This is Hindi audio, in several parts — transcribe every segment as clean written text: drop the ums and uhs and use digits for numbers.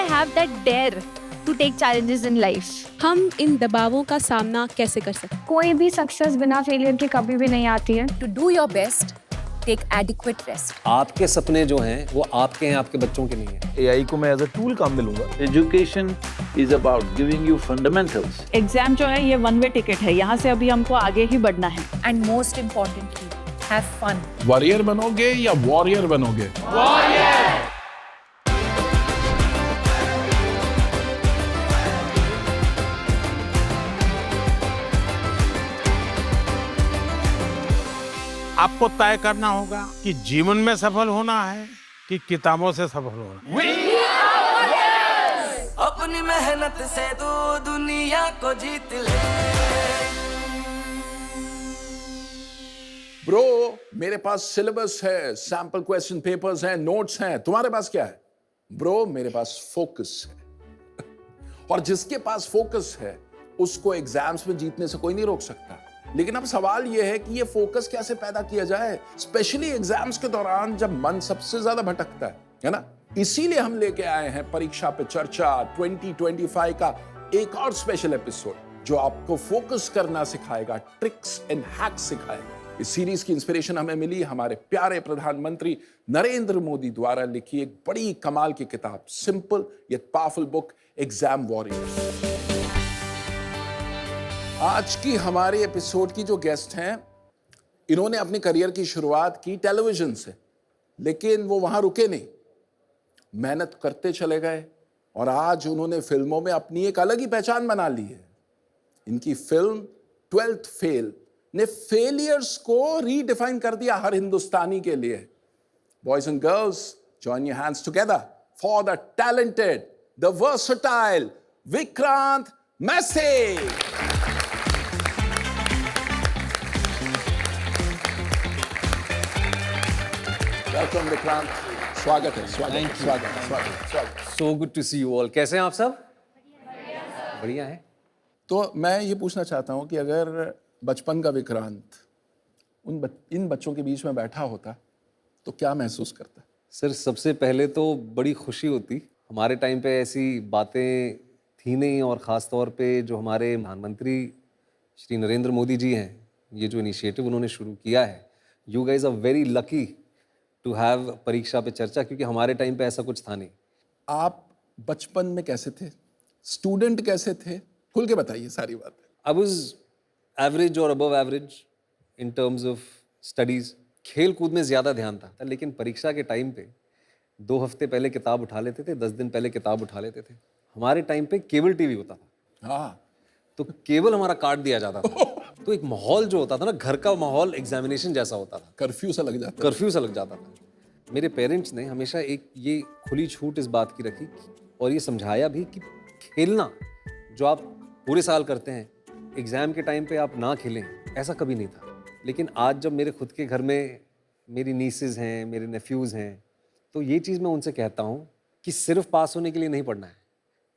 I have that dare to take challenges in life. हम इन दबावों का सामना कैसे कर सकते हैं? कोई भी सक्सेस बिना फेलियर के कभी भी नहीं आती है। To do your best, take adequate rest. आपके सपने जो हैं वो आपके हैं, आपके बच्चों के नहीं हैं। AI को मैं एज अ टूल काम में लूंगा। Education is about giving you fundamentals. Exam जो है ये वन वे टिकट है, यहाँ से अभी हमको आगे ही बढ़ना है। And most importantly, have fun. Warrior बनोगे या वॉरियर बनोगे? वॉरियर! आपको तय करना होगा कि जीवन में सफल होना है कि किताबों से सफल होना है। अपनी मेहनत से तू दुनिया को जीत ले। ब्रो, मेरे पास सिलेबस है, सैंपल क्वेश्चन पेपर्स हैं, नोट्स हैं। तुम्हारे पास क्या है? ब्रो, मेरे पास फोकस है। और जिसके पास फोकस है उसको एग्जाम्स में जीतने से कोई नहीं रोक सकता। लेकिन अब सवाल यह है कि ये फोकस कैसे पैदा किया जाए, स्पेशली एग्जाम्स के दौरान जब मन सबसे ज्यादा भटकता है ना? इसीलिए हम लेके आए हैं परीक्षा पे चर्चा 2025 का एक और स्पेशल एपिसोड जो आपको फोकस करना सिखाएगा, ट्रिक्स एंड हैक्स सिखाएगा। इस सीरीज की इंस्पिरेशन हमें मिली हमारे प्यारे प्रधानमंत्री नरेंद्र मोदी द्वारा लिखी एक बड़ी कमाल की किताब, simple yet powerful book, exam warrior. आज की हमारे एपिसोड की जो गेस्ट हैं, इन्होंने अपने करियर की शुरुआत की टेलीविजन से, लेकिन वो वहां रुके नहीं, मेहनत करते चले गए और आज उन्होंने फिल्मों में अपनी एक अलग ही पहचान बना ली है। इनकी फिल्म 12th फेल ने फेलियर्स को रीडिफाइन कर दिया हर हिंदुस्तानी के लिए। Boys and girls, join your hands together for the talented, the versatile Vikrant Massey. Welcome Vikrant, स्वागत है। स्वागत। So good to see you all. कैसे हैं आप सब? बढ़िया है। तो मैं ये पूछना चाहता हूँ कि अगर बचपन का विक्रांत इन बच्चों के बीच में बैठा होता तो क्या महसूस करता? सर, सबसे पहले तो बड़ी खुशी होती। हमारे टाइम पे ऐसी बातें थी नहीं, और ख़ास तौर पे जो हमारे प्रधानमंत्री श्री नरेंद्र मोदी जी हैं, ये जो इनिशिएटिव उन्होंने शुरू किया है, you guys are very lucky to have Pariksha Pe चर्चा, क्योंकि हमारे टाइम पे ऐसा कुछ था नहीं। आप बचपन में कैसे थे? स्टूडेंट कैसे थे? खुल के बताइए सारी बात। आई वाज एवरेज और above average in terms of studies. खेल कूद में ज़्यादा ध्यान था, लेकिन परीक्षा के टाइम पे 2 हफ्ते पहले किताब उठा लेते थे, 10 दिन पहले किताब उठा लेते थे। हमारे टाइम पे केबल टीवी होता था। हाँ, तो केबल हमारा काट दिया जाता था। तो एक माहौल जो होता था ना, घर का माहौल एग्जामिनेशन जैसा होता था। कर्फ्यू सा लग जाता था। मेरे पेरेंट्स ने हमेशा एक ये खुली छूट इस बात की रखी और ये समझाया भी कि खेलना जो आप पूरे साल करते हैं, एग्ज़ाम के टाइम पे आप ना खेलें, ऐसा कभी नहीं था। लेकिन आज जब मेरे खुद के घर में मेरी नीसेस हैं, मेरे नेफ्यूज़ हैं, तो ये चीज़ मैं उनसे कहता हूँ कि सिर्फ पास होने के लिए नहीं पढ़ना है,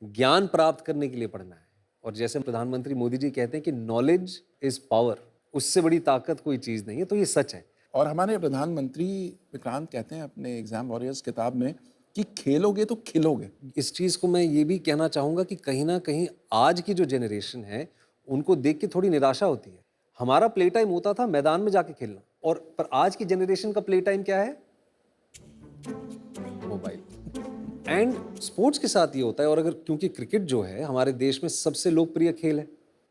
ज्ञान प्राप्त करने के लिए पढ़ना है। और जैसे प्रधानमंत्री मोदी जी कहते हैं कि नॉलेज इज़ पावर, उससे बड़ी ताकत कोई चीज़ नहीं है, तो ये सच है। और हमारे प्रधानमंत्री विक्रांत कहते हैं अपने एग्जाम वॉरियर्स किताब में कि खेलोगे तो खिलोगे। इस चीज़ को मैं ये भी कहना चाहूँगा कि कहीं ना कहीं आज की जो जनरेशन है, उनको देख के थोड़ी निराशा होती है। हमारा प्ले टाइम होता था मैदान में जाके खेलना, और पर आज की जनरेशन का प्ले टाइम क्या है? मोबाइल। एंड स्पोर्ट्स के साथ ये होता है। और अगर क्योंकि क्रिकेट जो है हमारे देश में सबसे लोकप्रिय खेल है,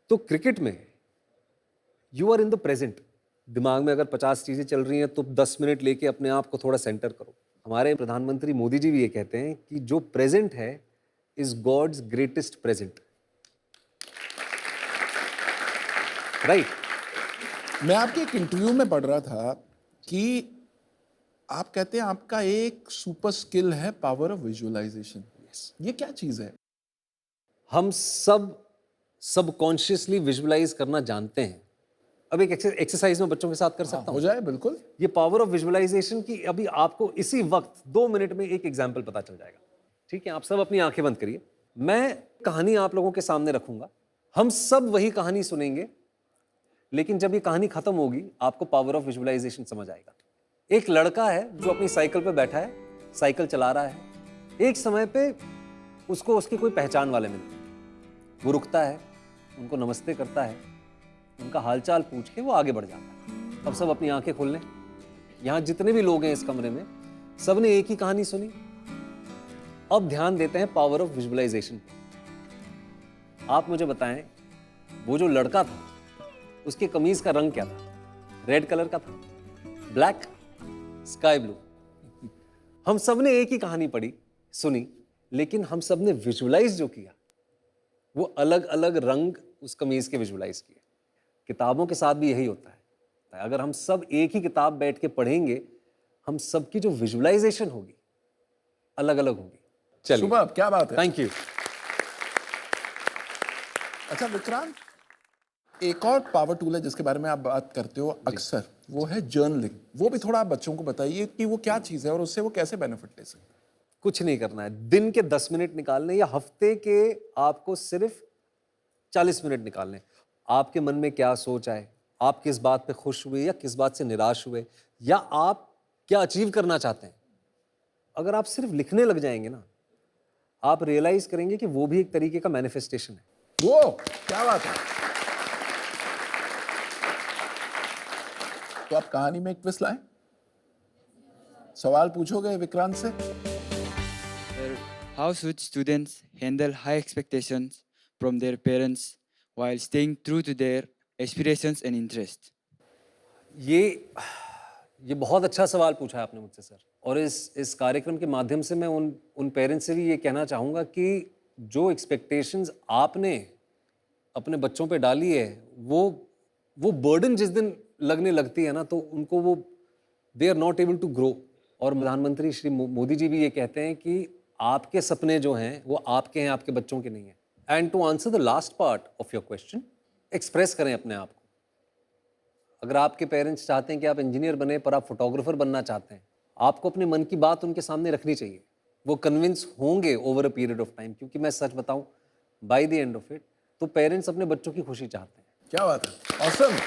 तो क्रिकेट में you are in the present. दिमाग में अगर 50 चीज़ें चल रही हैं तो 10 मिनट लेके अपने आप को थोड़ा सेंटर करो। हमारे प्रधानमंत्री मोदी जी भी ये कहते हैं कि जो प्रेजेंट है is God's greatest present. Right. मैं आपके एक इंटरव्यू में पढ़ रहा था कि आप कहते हैं आपका एक सुपर स्किल है पावर ऑफ विजुअलाइजेशन। ये क्या चीज़ है? हम सब सबकॉन्शियसली विजुअलाइज करना जानते हैं। अब एक एक्सरसाइज में बच्चों के साथ कर सकता हूँ। हो जाए, बिल्कुल। ये पावर ऑफ विजुअलाइजेशन की अभी आपको इसी वक्त 2 मिनट में एक एग्जाम्पल पता चल जाएगा। ठीक है, आप सब अपनी आंखें बंद करिए। मैं कहानी आप लोगों के सामने रखूंगा, हम सब वही कहानी सुनेंगे, लेकिन जब ये कहानी खत्म होगी आपको पावर ऑफ विजुअलाइजेशन समझ आएगा। एक लड़का है जो अपनी साइकिल पे बैठा है, साइकिल चला रहा है। एक समय पे उसको उसकी कोई पहचान वाले मिलते हैं। वो रुकता है, उनको नमस्ते करता है, उनका हालचाल पूछ के वो आगे बढ़ जाता है। अब सब अपनी आंखें खोल लें। यहाँ जितने भी लोग हैं इस कमरे में, सब ने एक ही कहानी सुनी। अब ध्यान देते हैं पावर ऑफ विजुअलाइजेशन पे। आप मुझे बताएं, वो जो लड़का था उसके कमीज का रंग क्या था? रेड कलर का था, ब्लैक, स्काई ब्लू। हम सब ने एक ही कहानी पढ़ी, सुनी, लेकिन हम सब ने विजुअलाइज जो किया वो अलग अलग रंग उस कमीज के विजुअलाइज किए। किताबों के साथ भी यही होता है। अगर हम सब एक ही किताब बैठ के पढ़ेंगे, हम सबकी जो विजुअलाइजेशन होगी अलग अलग होगी। चलिए, शुभ, क्या बात है। Thank you. अच्छा विक्रांत, एक और पावर टूल है जिसके बारे में आप बात करते हो अक्सर, वो है जर्नलिंग। वो भी थोड़ा आप बच्चों को बताइए कि वो क्या चीज है और उससे वो कैसे बेनिफिट ले सकते हैं। कुछ नहीं करना है, दिन के 10 मिनट निकालने या हफ्ते के आपको सिर्फ 40 मिनट निकालने। आपके मन में क्या सोच आए, आप किस बात पे खुश हुए या किस बात से निराश हुए, या आप क्या अचीव करना चाहते हैं। अगर आप सिर्फ लिखने लग जाएंगे ना, आप रियलाइज करेंगे कि वो भी एक तरीके का मैनिफेस्टेशन है। वो क्या बात है। तो आप कहानी में एक ट्विस्ट लाएं। सवाल पूछोगे विक्रांत से। How should students handle high expectations from their parents while staying true to their aspirations and interests? ये बहुत अच्छा सवाल पूछा है आपने मुझसे सर। और इस कार्यक्रम के माध्यम से मैं उन पेरेंट्स से भी ये कहना चाहूँगा कि जो एक्सपेक्टेशंस आपने अपने बच्चों पे डाली है, वो बर्डन जिस दिन लगने लगती है ना, तो उनको वो they are not able to grow. और प्रधानमंत्री श्री मोदी जी भी ये कहते हैं कि आपके सपने जो हैं वो आपके हैं, आपके बच्चों के नहीं हैं। And to answer the last part of your question, express करें अपने आप को। अगर आपके पेरेंट्स चाहते हैं कि आप इंजीनियर बने पर आप फोटोग्राफर बनना चाहते हैं, आपको अपने मन की बात उनके सामने रखनी चाहिए। वो कन्विंस होंगे over a period of time, क्योंकि मैं सच बताऊं, by the end of it तो पेरेंट्स अपने बच्चों की खुशी चाहते हैं। क्या बात है, awesome.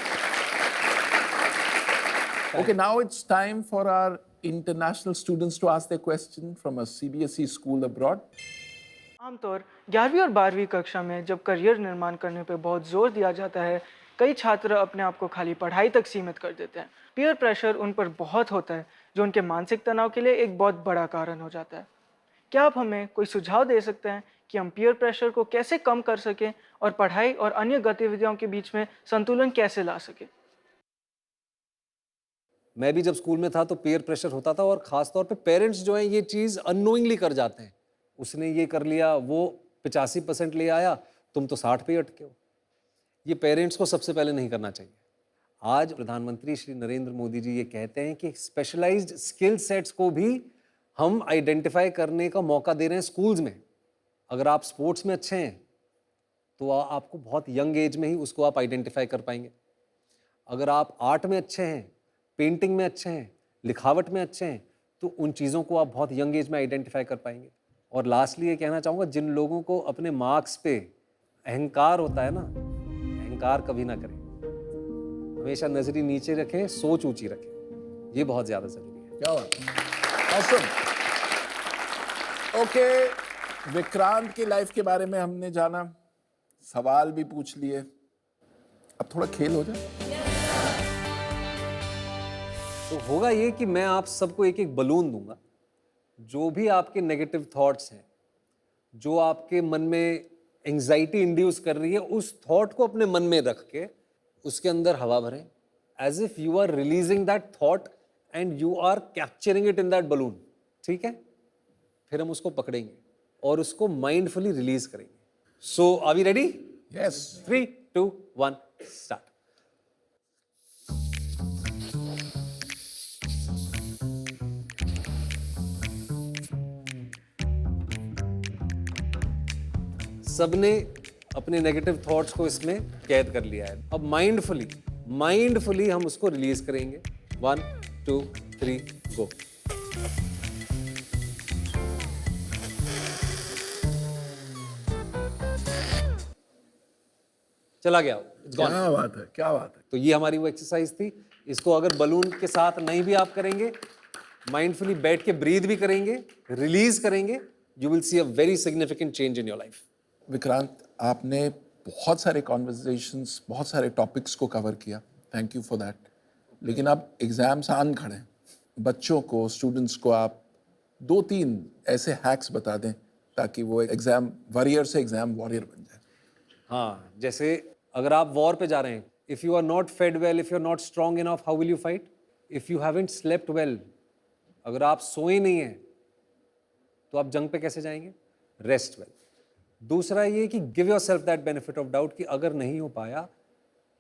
Okay, now it's time for our international students to ask their question from a CBSE school abroad. आमतौर 11वीं और 12वीं कक्षा में जब करियर निर्माण करने पर बहुत जोर दिया जाता है, कई छात्र अपने आप को खाली पढ़ाई तक सीमित कर देते हैं। पीयर प्रेशर उन पर बहुत होता है, जो उनके मानसिक तनाव के लिए एक बहुत बड़ा कारण हो जाता है। क्या आप हमें कोई सुझाव दे सकते हैं कि हम पीयर प्रेशर को कैसे कम कर सकें और पढ़ाई और अन्य गतिविधियों के बीच में संतुलन कैसे ला सकें? मैं भी जब स्कूल में था तो पीयर प्रेशर होता था, और ख़ास तौर पे पेरेंट्स जो हैं ये चीज़ अननोइंगली कर जाते हैं। उसने ये कर लिया, वो 85% ले आया, तुम तो 60 पे अटके हो। ये पेरेंट्स को सबसे पहले नहीं करना चाहिए। आज प्रधानमंत्री श्री नरेंद्र मोदी जी ये कहते हैं कि स्पेशलाइज्ड स्किल सेट्स को भी हम आइडेंटिफाई करने का मौका दे रहे हैं स्कूल्स में। अगर आप स्पोर्ट्स में अच्छे हैं तो आपको बहुत यंग एज में ही उसको आप आइडेंटिफाई कर पाएंगे। अगर आप आर्ट में अच्छे हैं, पेंटिंग में अच्छे हैं, लिखावट में अच्छे हैं, तो उन चीज़ों को आप बहुत यंग एज में आइडेंटिफाई कर पाएंगे। और लास्टली ये कहना चाहूँगा, जिन लोगों को अपने मार्क्स पे अहंकार होता है ना, अहंकार कभी ना करें। हमेशा नजरी नीचे रखें, सोच ऊंची रखें। ये बहुत ज़्यादा ज़रूरी है। क्या बात है, ऑसम। ओके, विक्रांत की लाइफ के बारे में हमने जाना, सवाल भी पूछ लिए, अब थोड़ा खेल हो जाए। तो होगा ये कि मैं आप सबको एक एक बलून दूंगा। जो भी आपके नेगेटिव थॉट्स हैं, जो आपके मन में एंजाइटी इंड्यूस कर रही है, उस थॉट को अपने मन में रख के उसके अंदर हवा भरें, as if you are releasing that thought and you are capturing it in that balloon. ठीक है, फिर हम उसको पकड़ेंगे और उसको माइंडफुली रिलीज करेंगे। So are we ready? Yes. 3, 2, 1 start. सबने अपने नेगेटिव थॉट्स को इसमें कैद कर लिया है। अब माइंडफुली हम उसको रिलीज करेंगे। 1, 2, 3 गो। चला गया, it's gone। क्या बात है, क्या बात है। तो ये हमारी वो एक्सरसाइज थी। इसको अगर बलून के साथ नहीं भी आप करेंगे, माइंडफुली बैठ के ब्रीथ भी करेंगे, रिलीज करेंगे, you will see a very significant change in your life. Vikrant, आपने बहुत सारे कॉन्वर्जेशंस, बहुत सारे टॉपिक्स को कवर किया, थैंक यू फॉर दैट। लेकिन अब एग्जाम्स आन खड़े हैं, बच्चों को, स्टूडेंट्स को आप 2-3 ऐसे हैक्स बता दें ताकि वो एग्जाम वॉरियर से एग्जाम वॉरियर बन जाए। हाँ, जैसे अगर आप वॉर पे जा रहे हैं, if you are not fed well, if you are not strong enough, how will you fight? If you haven't slept well, अगर आप सोए नहीं हैं तो आप जंग पे कैसे जाएंगे? Rest well. दूसरा ये कि give your self that benefit of doubt कि अगर नहीं हो पाया,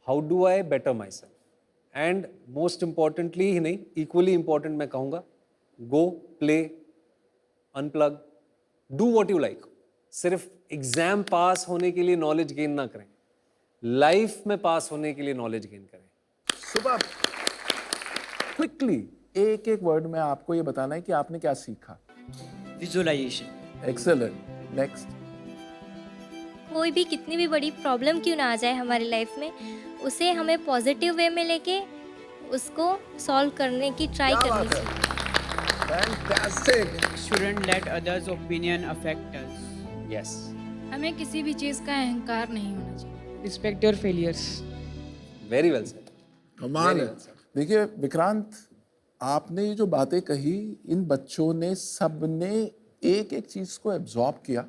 how do I better my self? And most importantly ही नहीं, इक्वली इंपॉर्टेंट मैं कहूँगा, go play, unplug, do what you like. सिर्फ एग्जाम पास होने के लिए नॉलेज गेन ना करें, लाइफ में पास होने के लिए नॉलेज गेन करें। सुबह क्विकली एक एक वर्ड में आपको ये बताना है कि आपने क्या सीखा। विजुअलाइजेशन। एक्सेलेंट। नेक्स्ट। कोई भी कितनी भी बड़ी प्रॉब्लम क्यों ना आ जाए हमारी लाइफ में, उसे हमें पॉजिटिव वे में लेके उसको सॉल्व करने की ट्राई करनी चाहिए। Fantastic. Shouldn't let others' opinion affect us. Yes. हमें किसी भी चीज़ का अहंकार नहीं होना चाहिए। Respect your failures. Very well said. कमाल है। देखिए विक्रांत, आपने ये जो बातें कही, इन बच्चों ने सबने एक एक चीज को एब्जॉर्ब किया।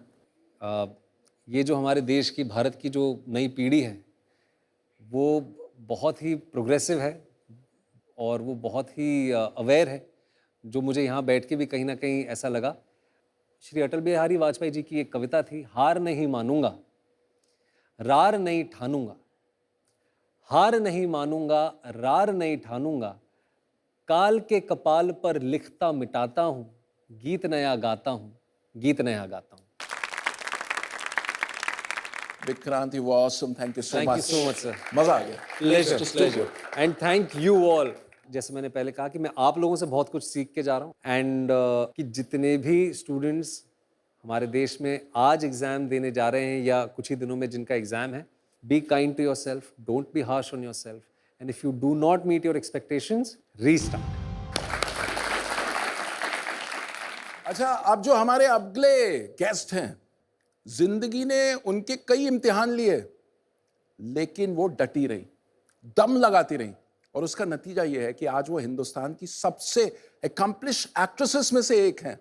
ये जो हमारे देश की, भारत की जो नई पीढ़ी है, वो बहुत ही प्रोग्रेसिव है और वो बहुत ही अवेयर है, जो मुझे यहाँ बैठ के भी कहीं ना कहीं ऐसा लगा। श्री अटल बिहारी वाजपेयी जी की एक कविता थी, हार नहीं मानूंगा, रार नहीं ठानूंगा, हार नहीं मानूंगा, रार नहीं ठानूंगा, काल के कपाल पर लिखता मिटाता हूँ, गीत नया गाता हूँ, गीत नया गाता हूँ। Vikrant, you were awesome. Thank you so much. Thank you so much, sir. मजा आ गया। Pleasure, pleasure. And thank you all. जैसे मैंने पहले कहा कि मैं आप लोगों से बहुत कुछ सीख के जा रहा हूँ, एंड कि जितने भी स्टूडेंट्स हमारे देश में आज एग्जाम देने जा रहे हैं या कुछ ही दिनों में जिनका एग्जाम है, be kind to yourself, don't be harsh on yourself, and if you do not meet your expectations, restart. अच्छा, अब जो हमारे अगले गेस्ट हैं, जिंदगी ने उनके कई इम्तिहान लिए, लेकिन वो डटी रही, दम लगाती रही, और उसका नतीजा ये है कि आज वो हिंदुस्तान की सबसे एकम्प्लिश एक्ट्रेसेस में से एक हैं।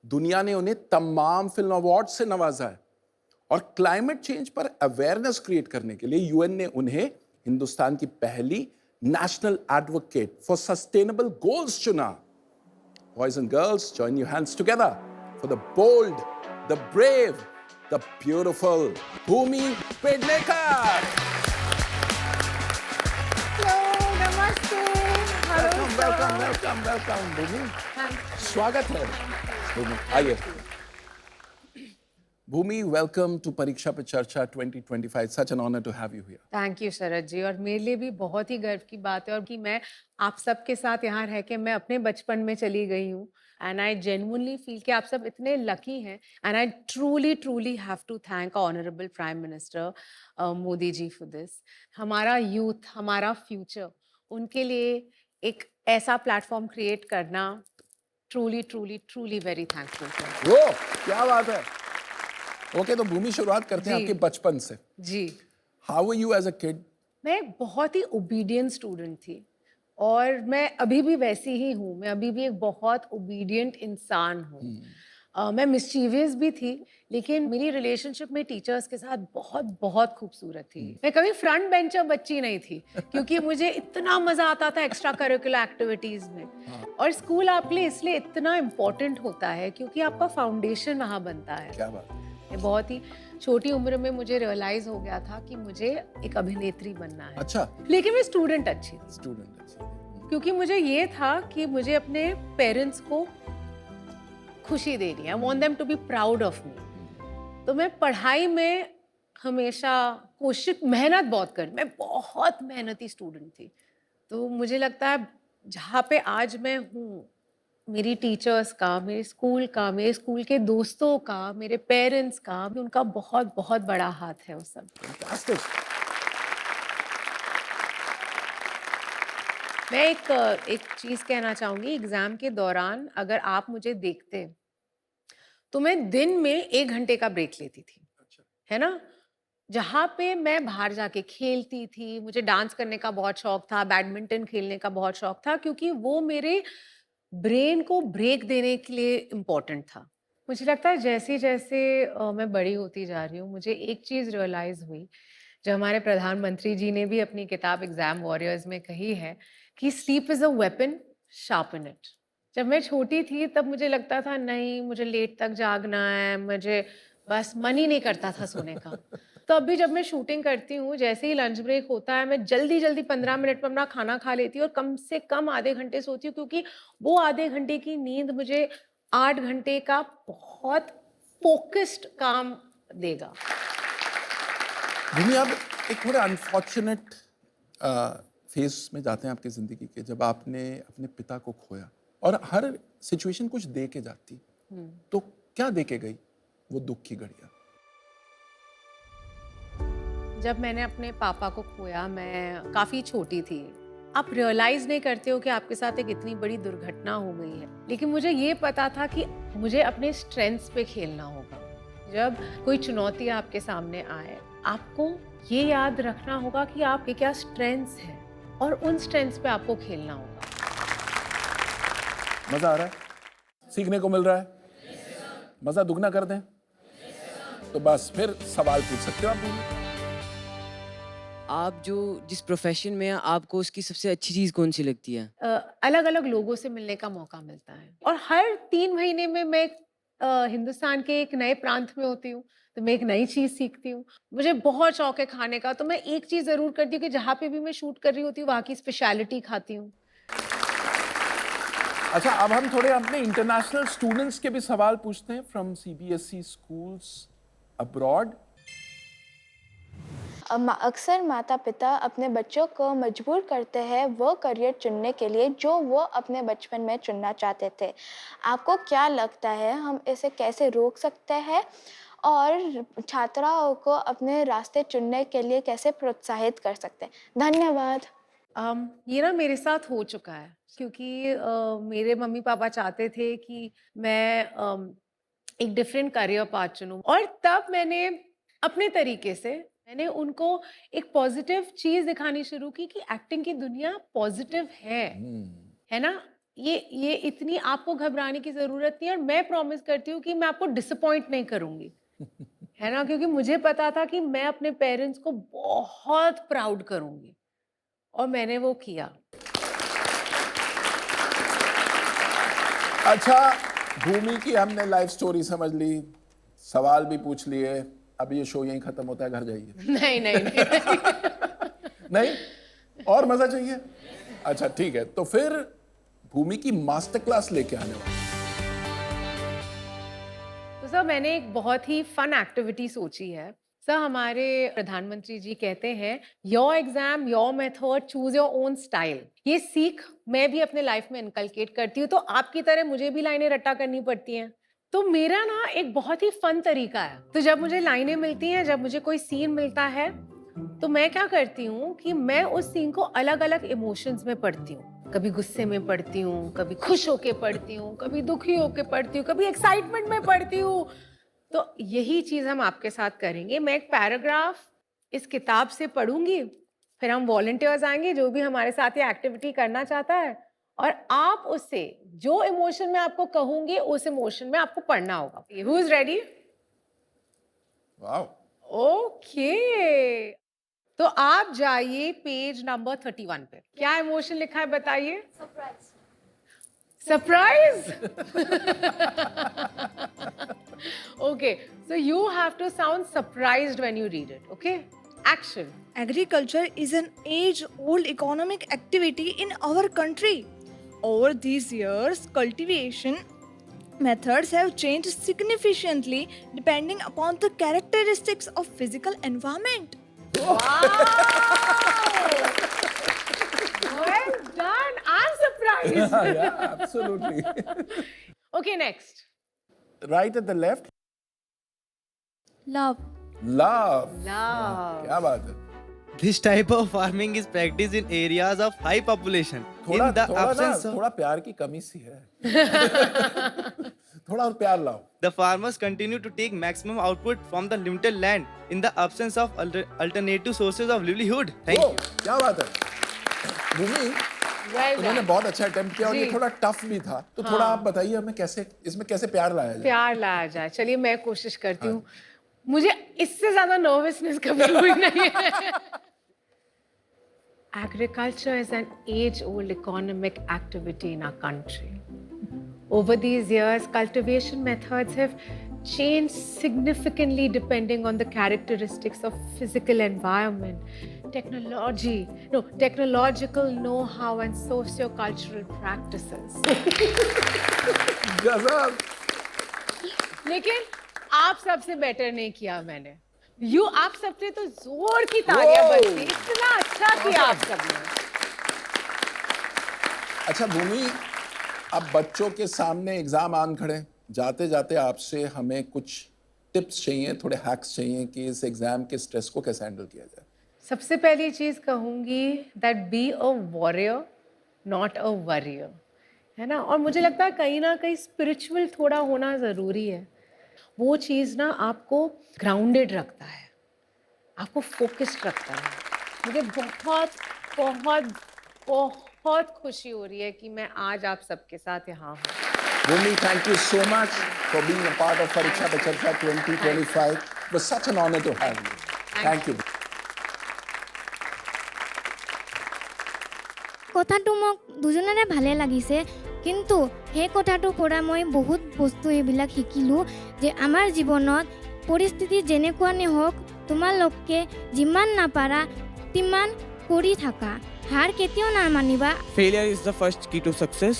दुनिया ने उन्हें तमाम फिल्म अवार्ड से नवाजा है, और क्लाइमेट चेंज पर अवेयरनेस क्रिएट करने के लिए यूएन ने उन्हें हिंदुस्तान की पहली national advocate for sustainable goals चुना। Boys and girls, join your hands together for the bold, the brave, the beautiful Bhumi Pednekar. Hello, namaste. Hello, welcome, Bhumi. स्वागत है Bhumi, आइए। Bhumi, welcome to परीक्षा पे चर्चा 2025. Such an honor to have you here. Thank you Sharad ji, और मेरे लिए भी बहुत ही गर्व की बात है और कि मैं आप सबके साथ यहाँ रह के मैं अपने बचपन में चली गई हूँ, एंड आई जेन्युइनली फील कि आप सब इतने लकी हैं, and I truly have to thank honourable prime minister Modi ji for this. हमारा यूथ, हमारा फ्यूचर, उनके लिए एक ऐसा प्लेटफॉर्म क्रिएट करना, ट्रूली वेरी थैंकफुल। वो क्या बात है। ओके, तो भूमि, शुरुआत करते हैं आपके बचपन से। जी। How were you as a kid? मैं बहुत ही ओबीडियंट स्टूडेंट थी, और मैं अभी भी वैसी ही हूँ। मैं अभी भी एक बहुत ओबीडियंट इंसान हूँ। मैं मिस्चीवियस भी थी, लेकिन मेरी रिलेशनशिप में टीचर्स के साथ बहुत खूबसूरत थी। मैं कभी फ्रंट बेंचर बच्ची नहीं थी, क्योंकि मुझे इतना मजा आता था एक्स्ट्रा करिकुलर एक्टिविटीज में। और स्कूल आपके लिए इसलिए इतना इम्पोर्टेंट होता है क्योंकि आपका फाउंडेशन वहाँ बनता है। क्या बात है। बहुत ही छोटी उम्र में मुझे रियलाइज हो गया था कि मुझे एक अभिनेत्री बनना है। अच्छा। लेकिन मैं स्टूडेंट अच्छी थी। स्टूडेंट अच्छी, क्योंकि मुझे ये था कि मुझे अपने पेरेंट्स को खुशी देनी है। I want them to be proud of me. तो मैं पढ़ाई में हमेशा कोशिश, मेहनत बहुत कर, मैं बहुत मेहनती स्टूडेंट थी। तो मुझे लगता है जहाँ पे आज मैं हूँ, मेरी टीचर्स का, मेरे स्कूल का, मेरे स्कूल के दोस्तों का, मेरे पेरेंट्स का, उनका बहुत बड़ा हाथ है उस सब। मैं एक चीज़ कहना चाहूँगी, एग्ज़ाम के दौरान अगर आप मुझे देखते तो मैं दिन में 1 घंटे का ब्रेक लेती थी, है ना? जहाँ पे मैं बाहर जाके खेलती थी, मुझे डांस करने का बहुत शौक था, बैडमिंटन खेलने का बहुत शौक था, क्योंकि वो मेरे ब्रेन को ब्रेक देने के लिए इम्पोर्टेंट था। मुझे लगता है जैसे-जैसे मैं बड़ी होती जा रही हूँ, मुझे एक चीज़ रियलाइज़ हुई, जो हमारे प्रधानमंत्री जी ने भी अपनी किताब एग्ज़ाम वॉरियर्स में कही है कि sleep is a weapon, sharpen it. जब मैं छोटी थी तब मुझे लगता था नहीं, मुझे लेट तक जागना है, मुझे बस मन ही नहीं करता था सोने का। तो अभी जब मैं शूटिंग करती हूँ, जैसे ही लंच ब्रेक होता है, मैं जल्दी-जल्दी 15 मिनट में अपना खाना खा लेती हूँ और कम से कम आधे घंटे सोती हूँ, क्योंकि वो आधे घंटे की नींद मुझे 8 घंटे का बहुत फोकस्ड काम देगा। भूमि, आप एक थोड़ा अनफॉर्चुनेट फेज में जाते हैं आपकी ज़िंदगी के, जब आपने अपने पिता को खोया, और हर सिचुएशन कुछ दे के जाती, तो क्या दे के गई वो दुख की घड़ियाँ? जब मैंने अपने पापा को खोया, मैं काफ़ी छोटी थी। आप रियलाइज़ नहीं करते हो कि आपके साथ एक इतनी बड़ी दुर्घटना हो गई है, लेकिन मुझे ये पता था कि मुझे अपने स्ट्रेंथ्स पे खेलना होगा। जब कोई चुनौती आपके सामने आए, आपको ये याद रखना होगा कि आपके क्या स्ट्रेंथ्स हैं और उन स्ट्रेंथ्स पे आपको खेलना होगा। मजा आ रहा है? सीखने को मिल रहा है? मजा दुगना कर दें? तो बस फिर सवाल पूछ सकते हो आप। आप जो जिस प्रोफेशन में हैं, आपको उसकी सबसे अच्छी चीज कौन सी लगती है? अलग-अलग लोगों से मिलने का मौका मिलता है, और हर 3 महीने में मैं हिंदुस्तान के एक नए प्रांत में होती हूँ, तो मैं एक नई चीज़ सीखती हूँ। मुझे बहुत शौक है खाने का, तो मैं एक चीज़ ज़रूर करती हूँ कि जहाँ पे भी मैं शूट कर रही होती हूँ, वहाँ की स्पेशलिटी खाती हूँ। अच्छा, अब हम थोड़े अपने इंटरनेशनल स्टूडेंट्स के भी सवाल पूछते हैं फ्रॉम CBSE स्कूल्स अब्रॉड। अक्सर माता पिता अपने बच्चों को मजबूर करते हैं वो करियर चुनने के लिए जो वो अपने बचपन में चुनना चाहते थे। आपको क्या लगता है, हम इसे कैसे रोक सकते हैं और छात्राओं को अपने रास्ते चुनने के लिए कैसे प्रोत्साहित कर सकते हैं? धन्यवाद। ये ना मेरे साथ हो चुका है, क्योंकि मेरे मम्मी पापा चाहते थे कि मैं एक डिफरेंट करियर पाथ चुनूं, और तब मैंने अपने तरीके से उनको एक पॉजिटिव चीज़ दिखानी शुरू की कि एक्टिंग की दुनिया पॉजिटिव है ना? ये इतनी आपको घबराने की ज़रूरत नहीं है, और मैं प्रॉमिस करती हूँ कि मैं आपको डिसअपॉइंट नहीं करूँगी, है ना? क्योंकि मुझे पता था कि मैं अपने पेरेंट्स को बहुत प्राउड करूँगी, और मैंने वो किया। अच्छा भूमि की हमने लाइफ स्टोरी समझ ली, सवाल भी पूछ लिए, अब ये शो यहीं खत्म होता है, घर जाइए। नहीं नहीं नहीं, नहीं, और मजा चाहिए? अच्छा ठीक है, तो फिर भूमि की मास्टर क्लास लेके आने वाले। तो सर मैंने एक बहुत ही फन एक्टिविटी सोची है। सर हमारे प्रधानमंत्री जी कहते हैं your exam your method choose your own style. ये सीख मैं भी अपने लाइफ में इनकलकेट करती हूँ, तो आपकी तरह मुझे भी लाइनें रट्टा करनी पड़ती हैं। तो मेरा ना एक बहुत ही फन तरीका है, तो जब मुझे लाइनें मिलती हैं, जब मुझे कोई सीन मिलता है, तो मैं क्या करती हूँ कि मैं उस सीन को अलग अलग इमोशंस में पढ़ती हूँ। कभी गुस्से में पढ़ती हूँ, कभी खुश होके पढ़ती हूँ, कभी दुखी होके पढ़ती हूँ, कभी एक्साइटमेंट में पढ़ती हूँ। तो यही चीज़ हम आपके साथ करेंगे। मैं एक पैराग्राफ इस किताब से पढ़ूंगी, फिर हम वॉलंटियर्स आएंगे जो भी हमारे साथ ये एक्टिविटी करना चाहता है, और आप उससे जो इमोशन में आपको कहूंगी उस इमोशन में आपको पढ़ना होगा। Who is ready? Wow, okay, तो आप जाइए पेज नंबर 31 पे। क्या इमोशन लिखा है बताइए? Surprise. Okay, so you have to sound surprised when you read it. Okay, action. Agriculture is an age-old economic activity in our country. Over these years, cultivation methods have changed significantly depending upon the characteristics of physical environment. Wow! Well done. I'm surprised. Yeah, absolutely. Okay, next. Right at the left. Love. Love. Love. क्या बात है? This type of farming is practiced in areas of high population. थोड़ा in the थोड़ा absence ना, of थोड़ा प्यार की कमी सी है। थोड़ा और प्यार लाओ। The farmers continue to take maximum output from the limited land in the absence of alternative sources of livelihood. Thank you. क्या बात है भूमि, उन्होंने बहुत अच्छा अटेम्प्ट किया और ये थोड़ा टफ भी था, तो थोड़ा आप बताइए हमें कैसे इसमें कैसे प्यार लाया जाए। प्यार लाया जाए, चलिए मैं कोशिश करती हूँ। मुझे इससे ज्यादा नर्वसनेस कभी हुई नहीं है। Agriculture is an age-old economic activity in our country. Over these years, cultivation methods have changed significantly depending on the characteristics of physical environment, technological know-how and socio-cultural practices. गजब। लेकिन आप सबसे बेटर नहीं किया मैंने। आप सबसे तो जोर की तालियां बजती, इतना अच्छा किया आप सबने। अच्छा भूमि, अब बच्चों के सामने एग्जाम आन खड़े, जाते जाते आपसे हमें कुछ टिप्स चाहिए, थोड़े हैक्स चाहिए कि इस एग्जाम के स्ट्रेस को कैसे हैंडल किया जाए। सबसे पहली चीज कहूंगी that be a warrior not a worrier, है ना। और मुझे लगता है कहीं ना कहीं स्पिरिचुअल थोड़ा होना ज़रूरी है। वो चीज़ ना आपको ग्राउंडेड रखता है, आपको फोकस्ड रखता है। मुझे बहुत बहुत बहुत खुशी हो रही है कि मैं आज आप सबके साथ यहाँ हूँ। Bhumi, thank you so much for being a part of Pariksha Pe Charcha 2025. It was such an honor to have you. Thank you. কথাটো মোক দুজনৰে ভালে লাগিছে, কিন্তু সেই কথাটোৰ পৰা মই বহুত বস্তু এইবিলাক শিকিলোঁ যে আমাৰ জীৱনত পৰিস্থিতি যেনেকুৱা নহওক তোমালোকে যিমান নাপাৰা তিমান কৰি থাকা, হাৰ কেতিয়াও নামানিবা। Failure is the first key to success.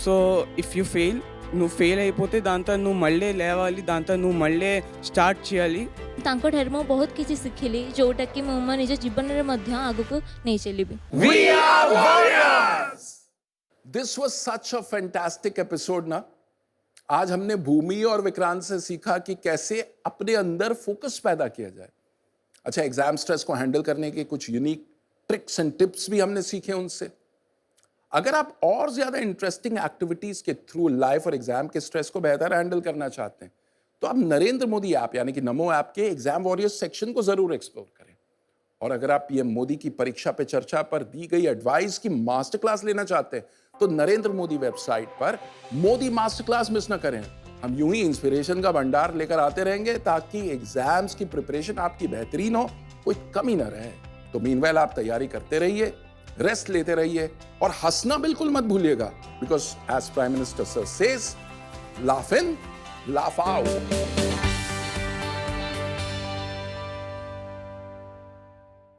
So if you fail, నువ్వు ఫెయిల్ అయిపోతే దాంతో నువ్వు మళ్ళీ లేవాలి, దాంతో నువ్వు మళ్ళీ స్టార్ట్ చేయాలి। ତାଙ୍କ ଠାରୁ ମୁଁ ବହୁତ କିଛି ଶିଖିଲି, ଯୋଉଟାକି ମୁଁ ମୋ ନିଜ ଜୀବନରେ ମଧ୍ୟ ଆଗକୁ ନେଇ ଚାଲିବି। We are warriors. This was such a fantastic episode ना। आज हमने भूमि और विक्रांत से सीखा कि कैसे अपने अंदर फोकस पैदा किया जाए। अच्छा, एग्जाम स्ट्रेस को हैंडल करने के कुछ यूनिक ट्रिक्स एंड टिप्स भी हमने सीखे उनसे। अगर आप और ज्यादा इंटरेस्टिंग एक्टिविटीज के थ्रू लाइफ और एग्जाम के स्ट्रेस को बेहतर हैंडल करना चाहते हैं तो आप नरेंद्र मोदी ऐप यानी कि नमो ऐप के एग्जाम वॉरियर्स सेक्शन को जरूर एक्सप्लोर करें। और अगर आप पीएम मोदी की परीक्षा पे चर्चा पर दी गई एडवाइस की मास्टर क्लास लेना चाहते हैं तो नरेंद्र मोदी वेबसाइट पर मोदी मास्टर क्लास मिस ना करें। हम यूं ही इंस्पिरेशन का भंडार लेकर आते रहेंगे ताकि एग्जाम्स की प्रिपरेशन आपकी बेहतरीन हो, कोई कमी ना रहे। तो मीनवाइल आप तैयारी करते रहिए, रेस्ट लेते रहिए और हंसना बिल्कुल मत भूलिएगा, because as prime minister sir says, laugh in laugh out.